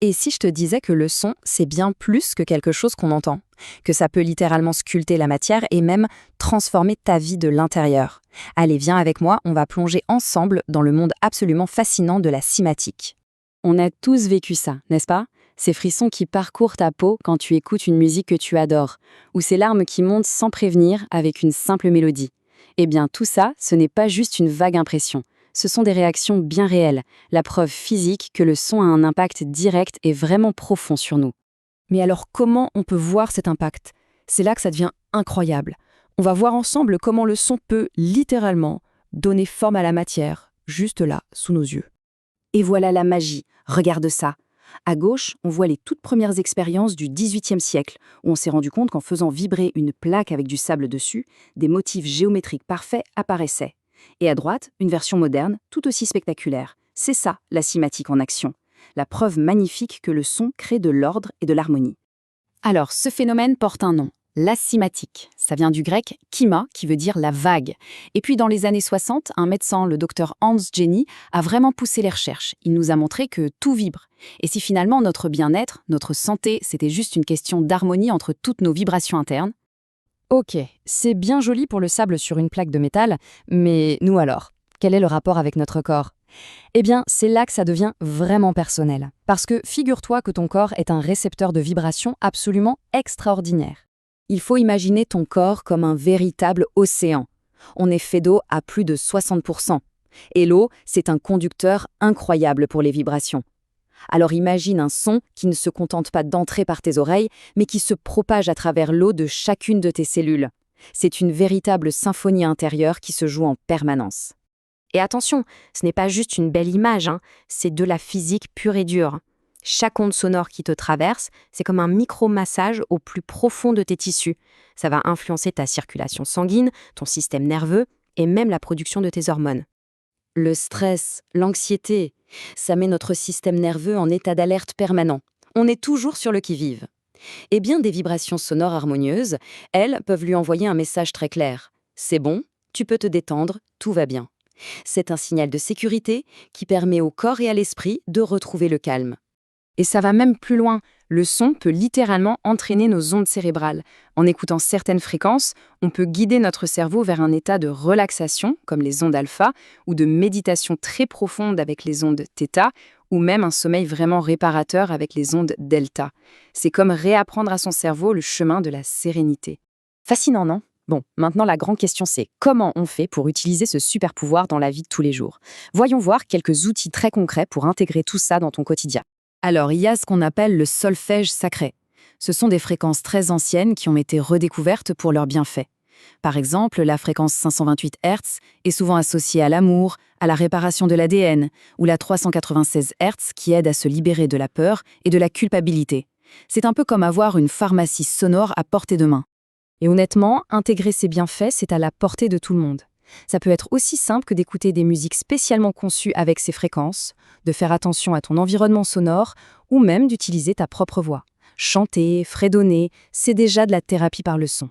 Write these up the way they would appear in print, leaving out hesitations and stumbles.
Et si je te disais que le son, c'est bien plus que quelque chose qu'on entend, que ça peut littéralement sculpter la matière et même transformer ta vie de l'intérieur? Allez, viens avec moi, on va plonger ensemble dans le monde absolument fascinant de la cinématique. On a tous vécu ça, n'est-ce pas? Ces frissons qui parcourent ta peau quand tu écoutes une musique que tu adores, ou ces larmes qui montent sans prévenir avec une simple mélodie. Eh bien, tout ça, ce n'est pas juste une vague impression. Ce sont des réactions bien réelles, la preuve physique que le son a un impact direct et vraiment profond sur nous. Mais alors comment on peut voir cet impact? C'est là que ça devient incroyable. On va voir ensemble comment le son peut littéralement donner forme à la matière, juste là, sous nos yeux. Et voilà la magie, regarde ça. À gauche, on voit les toutes premières expériences du XVIIIe siècle, où on s'est rendu compte qu'en faisant vibrer une plaque avec du sable dessus, des motifs géométriques parfaits apparaissaient. Et à droite, une version moderne, tout aussi spectaculaire. C'est ça, la cinématique en action. La preuve magnifique que le son crée de l'ordre et de l'harmonie. Alors, ce phénomène porte un nom, la cinématique. Ça vient du grec kyma, qui veut dire la vague. Et puis dans les années 60, un médecin, le docteur Hans Jenny, a vraiment poussé les recherches. Il nous a montré que tout vibre. Et si finalement notre bien-être, notre santé, c'était juste une question d'harmonie entre toutes nos vibrations internes? Ok, c'est bien joli pour le sable sur une plaque de métal, mais nous alors? Quel est le rapport avec notre corps? Eh bien, c'est là que ça devient vraiment personnel. Parce que figure-toi que ton corps est un récepteur de vibrations absolument extraordinaire. Il faut imaginer ton corps comme un véritable océan. On est fait d'eau à plus de 60%. Et l'eau, c'est un conducteur incroyable pour les vibrations. Alors imagine un son qui ne se contente pas d'entrer par tes oreilles, mais qui se propage à travers l'eau de chacune de tes cellules. C'est une véritable symphonie intérieure qui se joue en permanence. Et attention, ce n'est pas juste une belle image, c'est de la physique pure et dure. Chaque onde sonore qui te traverse, c'est comme un micro-massage au plus profond de tes tissus. Ça va influencer ta circulation sanguine, ton système nerveux et même la production de tes hormones. Le stress, l'anxiété, ça met notre système nerveux en état d'alerte permanent. On est toujours sur le qui-vive. Eh bien, des vibrations sonores harmonieuses, elles peuvent lui envoyer un message très clair. C'est bon, tu peux te détendre, tout va bien. C'est un signal de sécurité qui permet au corps et à l'esprit de retrouver le calme. Et ça va même plus loin. Le son peut littéralement entraîner nos ondes cérébrales. En écoutant certaines fréquences, on peut guider notre cerveau vers un état de relaxation, comme les ondes alpha, ou de méditation très profonde avec les ondes θ, ou même un sommeil vraiment réparateur avec les ondes delta. C'est comme réapprendre à son cerveau le chemin de la sérénité. Fascinant, non? Bon, maintenant la grande question c'est comment on fait pour utiliser ce super pouvoir dans la vie de tous les jours? Voyons voir quelques outils très concrets pour intégrer tout ça dans ton quotidien. Alors, il y a ce qu'on appelle le solfège sacré. Ce sont des fréquences très anciennes qui ont été redécouvertes pour leurs bienfaits. Par exemple, la fréquence 528 Hz est souvent associée à l'amour, à la réparation de l'ADN, ou la 396 Hz qui aide à se libérer de la peur et de la culpabilité. C'est un peu comme avoir une pharmacie sonore à portée de main. Et honnêtement, intégrer ces bienfaits, c'est à la portée de tout le monde. Ça peut être aussi simple que d'écouter des musiques spécialement conçues avec ces fréquences, de faire attention à ton environnement sonore ou même d'utiliser ta propre voix. Chanter, fredonner, c'est déjà de la thérapie par le son.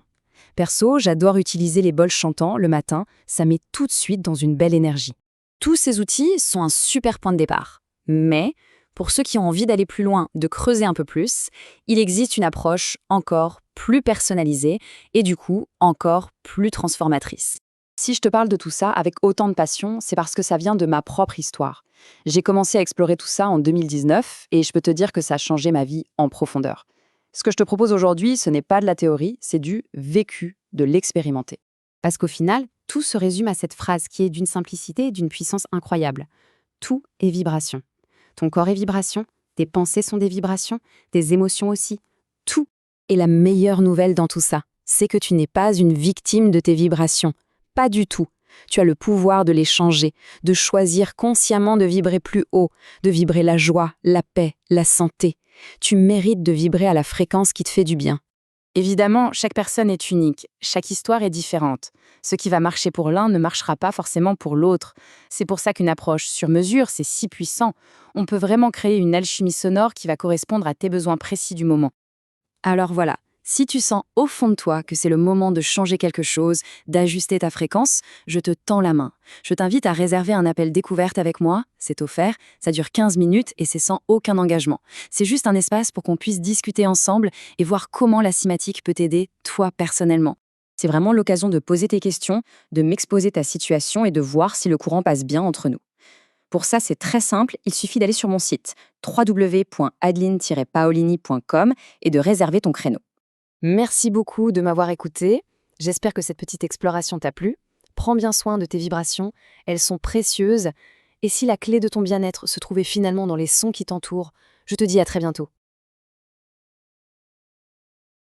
Perso, j'adore utiliser les bols chantants le matin, ça met tout de suite dans une belle énergie. Tous ces outils sont un super point de départ. Mais, pour ceux qui ont envie d'aller plus loin, de creuser un peu plus, il existe une approche encore plus personnalisée et du coup encore plus transformatrice. Si je te parle de tout ça avec autant de passion, c'est parce que ça vient de ma propre histoire. J'ai commencé à explorer tout ça en 2019 et je peux te dire que ça a changé ma vie en profondeur. Ce que je te propose aujourd'hui, ce n'est pas de la théorie, c'est du vécu, de l'expérimenter. Parce qu'au final, tout se résume à cette phrase qui est d'une simplicité et d'une puissance incroyable. Tout est vibration. Ton corps est vibration, tes pensées sont des vibrations, tes émotions aussi. Tout. Et la meilleure nouvelle dans tout ça, c'est que tu n'es pas une victime de tes vibrations. Pas du tout. Tu as le pouvoir de les changer, de choisir consciemment de vibrer plus haut, de vibrer la joie, la paix, la santé. Tu mérites de vibrer à la fréquence qui te fait du bien. Évidemment, chaque personne est unique, chaque histoire est différente. Ce qui va marcher pour l'un ne marchera pas forcément pour l'autre. C'est pour ça qu'une approche sur mesure, c'est si puissant. On peut vraiment créer une alchimie sonore qui va correspondre à tes besoins précis du moment. Alors voilà, Si tu sens au fond de toi que c'est le moment de changer quelque chose, d'ajuster ta fréquence, je te tends la main. Je t'invite à réserver un appel découverte avec moi, c'est offert, ça dure 15 minutes et c'est sans aucun engagement. C'est juste un espace pour qu'on puisse discuter ensemble et voir comment la cinématique peut t'aider, toi personnellement. C'est vraiment l'occasion de poser tes questions, de m'exposer ta situation et de voir si le courant passe bien entre nous. Pour ça, c'est très simple, il suffit d'aller sur mon site www.adeline-paolini.com et de réserver ton créneau. Merci beaucoup de m'avoir écouté. J'espère que cette petite exploration t'a plu. Prends bien soin de tes vibrations, elles sont précieuses. Et si la clé de ton bien-être se trouvait finalement dans les sons qui t'entourent, je te dis à très bientôt.